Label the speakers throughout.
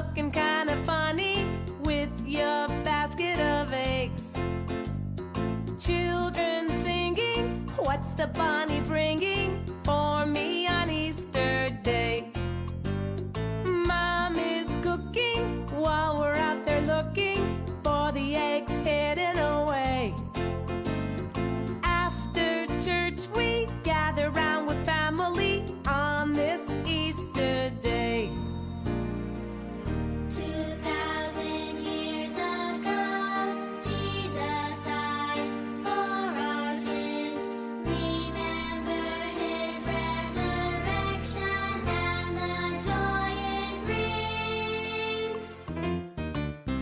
Speaker 1: looking kind of funny with your basket of eggs. Children singing, what's the bunny bringing for me on Easter Day? Mom is cooking while we're out there looking for the eggs hidden away. After church we gather round with family on this Easter Day.
Speaker 2: 2,000 years ago, Jesus died for our sins. Remember his resurrection and the joy it brings.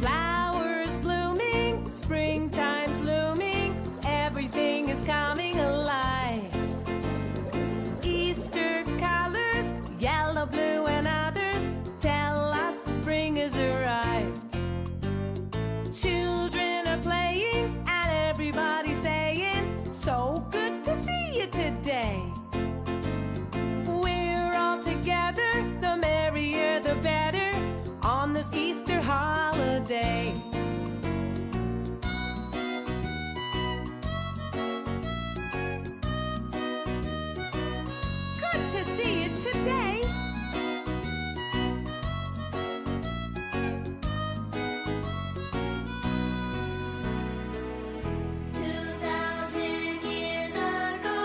Speaker 1: Flowers blooming, springtime's looming, everything is coming alive. Easter colors, yellow, blue, and others tell us spring has arrived. Children are playing and everybody's saying, so good to see you today. We're all together, the merrier the better, on this Easter holiday. Good to see you today.
Speaker 2: 2,000 years ago,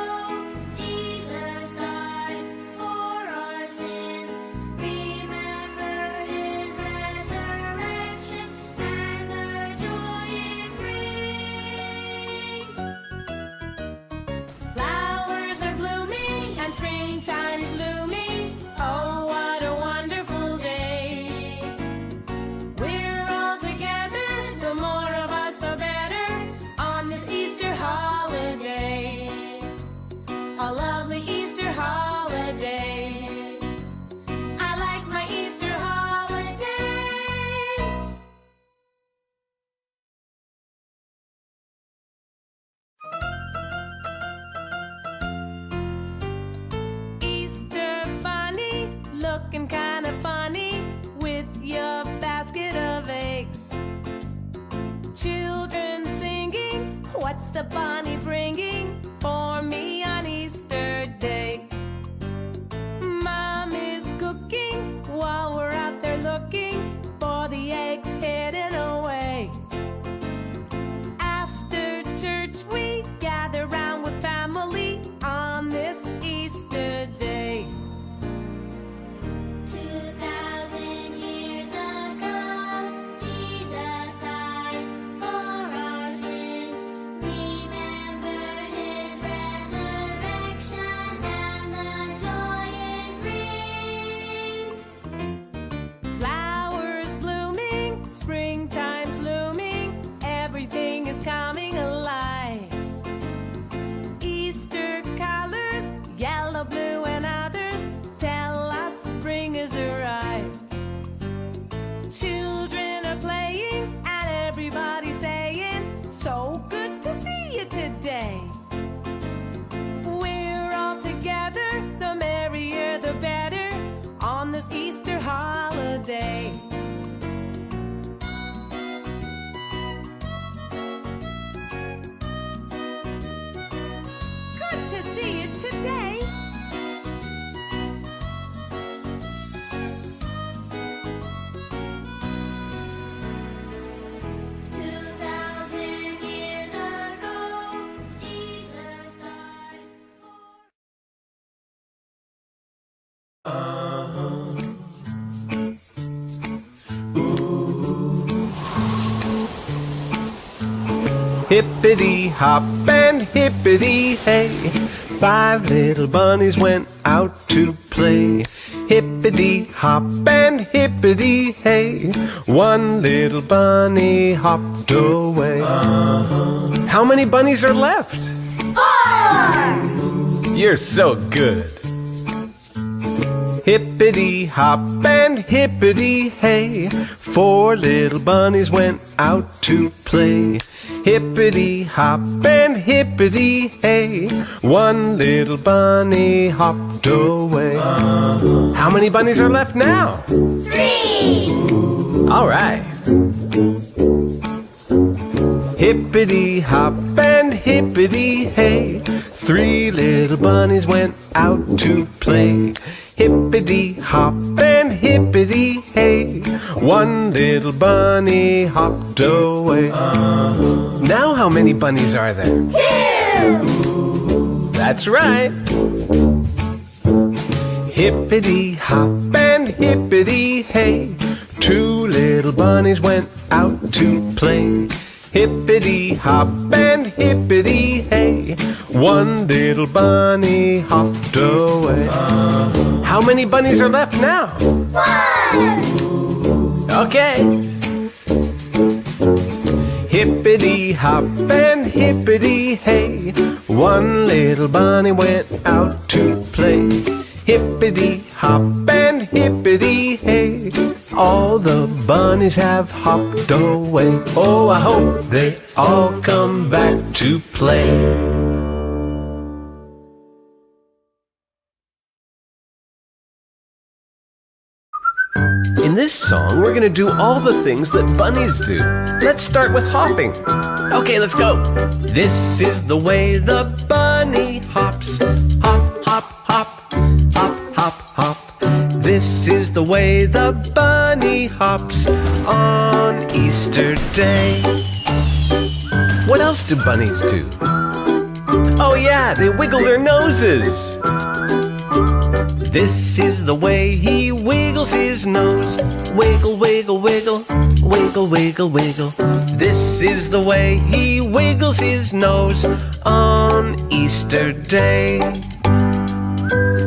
Speaker 2: Jesus died for our sins. Remember his resurrection and the joy it brings. Flowers are blooming and springtime's looming. Oh, what a wonderful day. We're all together, the more of us the better, on this Easter holiday. A lovely Easter holiday. I like my Easter holiday.
Speaker 1: Easter bunny, looking kind of funny with your basket of eggs. Children singing, what's the bunny bringing for me on Easter Day? Mom is cooking while we're out there looking for the eggs hidden away. After church we gather round with family on this Easter Day.
Speaker 2: 2,000 years ago, Jesus died for our sins. Remember his resurrection and the joy it brings.
Speaker 1: Flowers blooming, springtime's looming, everything is coming alive. Easter colors, yellow, blue, and others tell us spring has arrived. Children are playing and everybody's saying, so good to see you today. We're all together, the merrier the better, on this Easter holiday. Good to see you today.
Speaker 2: 2,000 years ago, Jesus died for.
Speaker 3: Hippity hop and hippity hey, 5 little bunnies went out to play. Hippity hop and hippity hey, 1 little bunny hopped away. How many bunnies are left?
Speaker 2: 4!
Speaker 3: You're so good. Hippity hop and hippity hey, 4 little bunnies went out to play. Hippity hop and hippity hey, 1 little bunny hopped away. How many bunnies are left now?
Speaker 2: 3!
Speaker 3: All right. Hippity hop and hippity hey, 3 little bunnies went out to play. Hippity hop and hippity hey, 1 little bunny hopped away. Now how many bunnies are there?
Speaker 2: 2.
Speaker 3: That's right. Hippity hop and hippity hey, 2 little bunnies went out to play. Hippity hop and hippity hey, 1 little bunny hopped away. How many bunnies are left now?
Speaker 2: 1.
Speaker 3: Okay. Hippity hop and hippity hey, 1 little bunny went out to play. Hippity hop and hippity hey, all the bunnies have hopped away. Oh, I hope they all come back to play. In this song, we're gonna do all the things that bunnies do. Let's start with hopping. Okay, let's go. This is the way the bunny hops. Hop, hop, hop, hop, hop, hop. This is the way the bunny hops on Easter Day. What else do bunnies do? Oh yeah, they wiggle their noses. This is the way he wiggles his nose. Wiggle, wiggle, wiggle, wiggle, wiggle, wiggle. This is the way he wiggles his nose on Easter Day.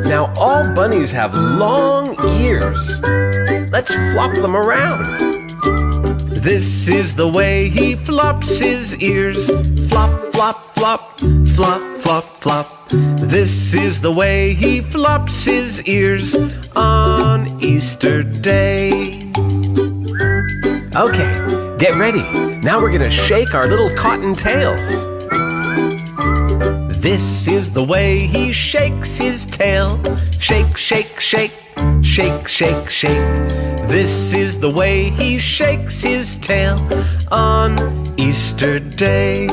Speaker 3: Now all bunnies have long ears. Let's flop them around. This is the way he flops his ears. Flop, flop, flop, flop, flop, flop. This is the way he flops his ears on Easter Day. Okay, get ready. Now we're gonna shake our little cotton tails. This is the way he shakes his tail. Shake, shake, shake, shake, shake, shake. This is the way he shakes his tail on Easter Day.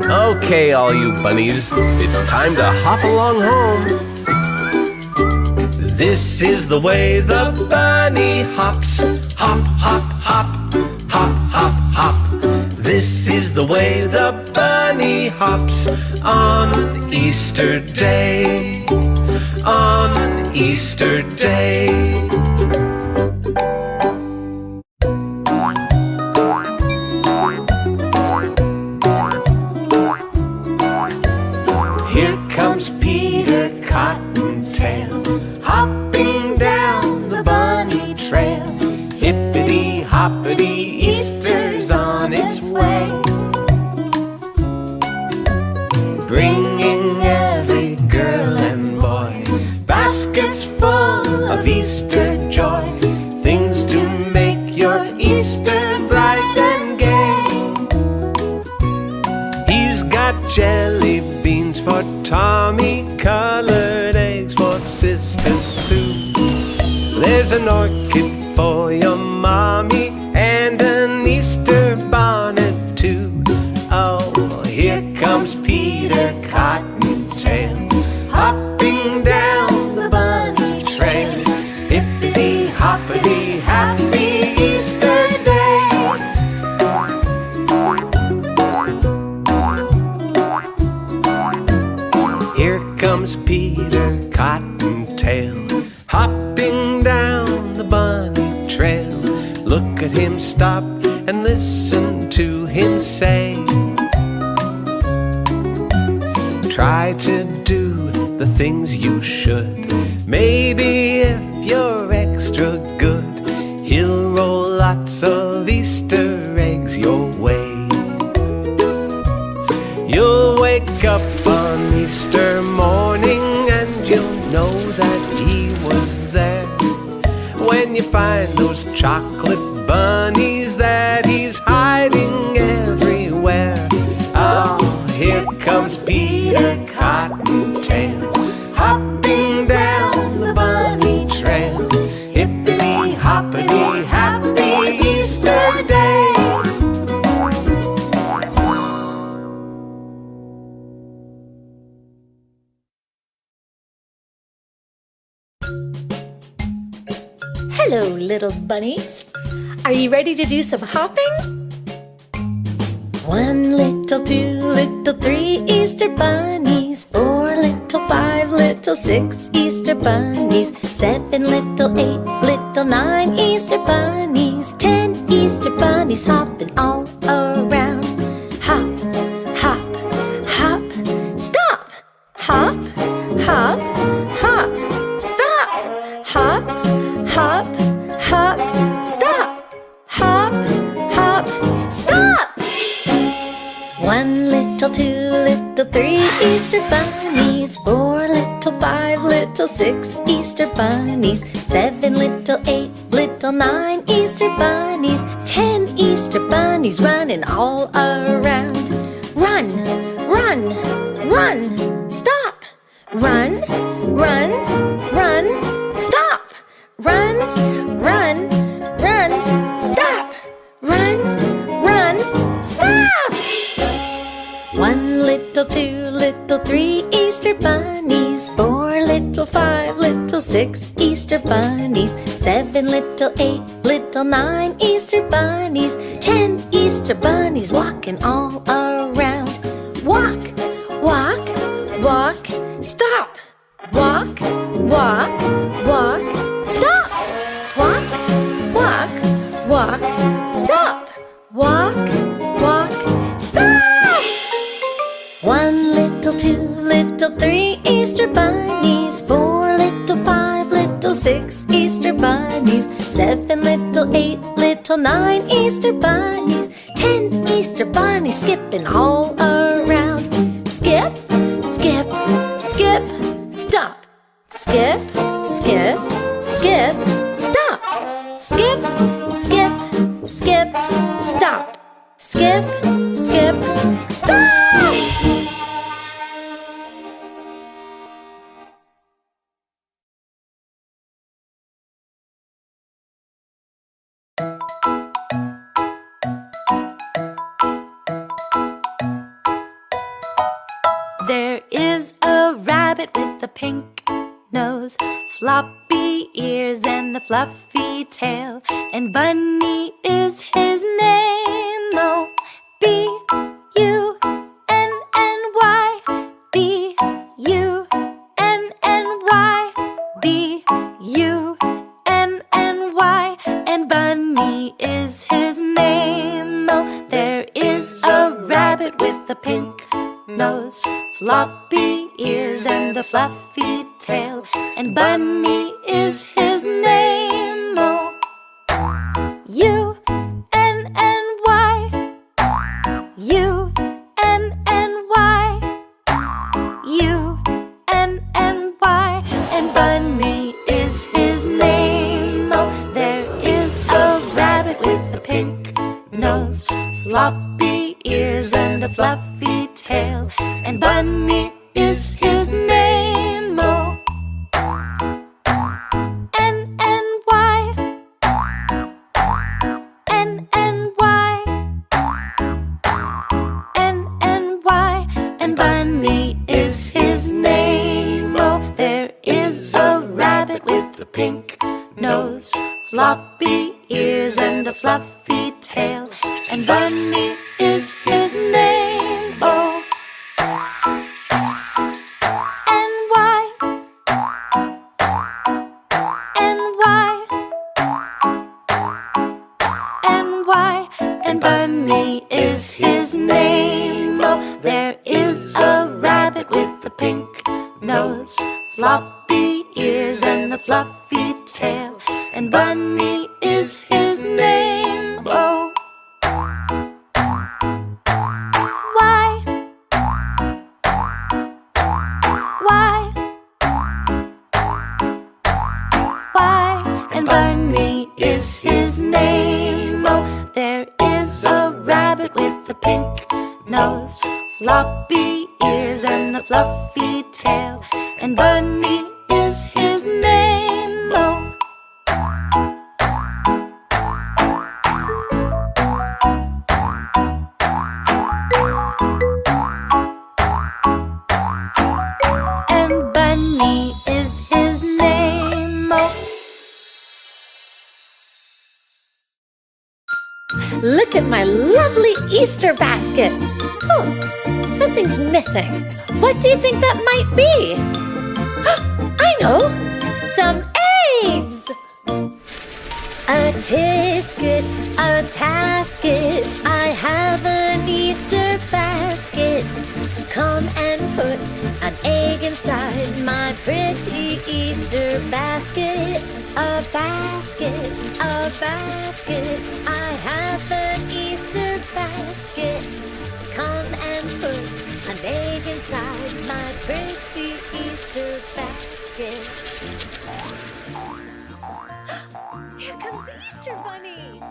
Speaker 3: Okay, all you bunnies, it's time to hop along home. This is the way the bunny hops. Hop, hop, hop, hop, hop, hop. This is the way the bunny hops on Easter Day. On Easter Day. Here comes Peter Cottontail, hopping down the bunny trail. Hippity hoppity, Easter's on its way, bringing every girl and boy baskets full of Easter joy, things to make your Easter bright and gay. He's got jelly beans for Tommy, colored eggs for Sister Sue. There's an orchid for your mommy and an Easter bonnet too. Oh, here comes Peter Cottontail, hopping down the bunny trail. Hippity hoppity, happy Easter Day. Here comes Peter Cottontail, hopping down the bunny trail. Look at him stop and listen to him say, try to do the things you should. Maybe if you're extra good, he'll roll lots of Easter eggs your way. You'll wake up on Easter morning and you'll know that he was there. When you find those chocolate bunnies that he's hiding everywhere. Oh, here comes Peter Cottontail, hopping down the bunny trail. Hippity hoppity,
Speaker 4: Hello, little bunnies. Are you ready to do some hopping? 1 little, 2 little, 3 Easter bunnies. 4 little, 5 little, 6 Easter bunnies. 7 little, 8 little, 9 Easter bunnies. 10 Easter bunnies hopping all around. Hop, hop, hop, stop. Hop, hop, hop, stop. Hop, hop, hop, stop. Hop, hop, stop. 1 little, 2 little, 3 Easter bunnies. 4 little, 5 little, 6 Easter bunnies. 7 little, 8 little, 9 Easter bunnies. 10 Easter bunnies running all around. Run, run, run, stop. Run, run, run, stop. Run, run, run, stop. Run, run, stop. 1 little, 2 little, 3 Easter bunnies. 4 little, 5 little, 6 Easter bunnies. 7 little, 8 little, 9 Easter bunnies. 10 Easter bunnies walking all around. Walk, walk, walk, stop. Walk, walk, walk, stop. Walk, walk, walk, stop. Walk, walk, stop. 1 little, 2 little, 3 Easter bunnies. 4 little, 5 little, 6 Easter bunnies. 7 little, 8 little, 9 Easter bunnies. 10 Easter bunnies skipping all around. Skip, skip, skip, stop. Skip, skip, skip, stop. Skip, skip, skip, stop. Skip, skip, stop.
Speaker 1: There is a rabbit with a pink nose, floppy ears and a fluffy tail, and Bunny is his name. Oh, B-U-N-N-Y, B-U-N-N-Y, B-U-N-N-Y, and Bunny is his name. Oh, there is a rabbit with a pink nose, floppy ears and a fluffy tail, and Bunny is his name. Oh, U-N-N-Y, U-N-N-Y, U-N-N-Y, and Bunny is his name. Oh, there is a rabbit with a pink nose, floppy ears and a fluffy tail, and Bunny is his name. Oh, N-N-Y, N-N-Y, N-N-Y, and Bunny is his name. Oh, there is a rabbit with a pink nose, floppy ears and a fluffy tail, and Bunny is his name. Oh, N-Y, N-Y, N-Y, and Bunny is his name. Oh, there is a rabbit with a pink nose, floppy ears and a fluffy tail, and Bunny is his name. Oh, why, and Bunny is his name. Oh, there is a rabbit with a pink nose, floppy ears and a fluffy tail, and Bunny is his name. Oh, and Bunny is his name. Oh,
Speaker 4: Easter basket. Oh, something's missing. What do you think that might be? I know! Some eggs! A tisket, a tasket, I have an Easter basket. Come and put an egg inside my pretty Easter basket. A basket, a basket, I have an Easter basket. Come and put an egg inside my pretty Easter basket. Here comes the Easter Bunny!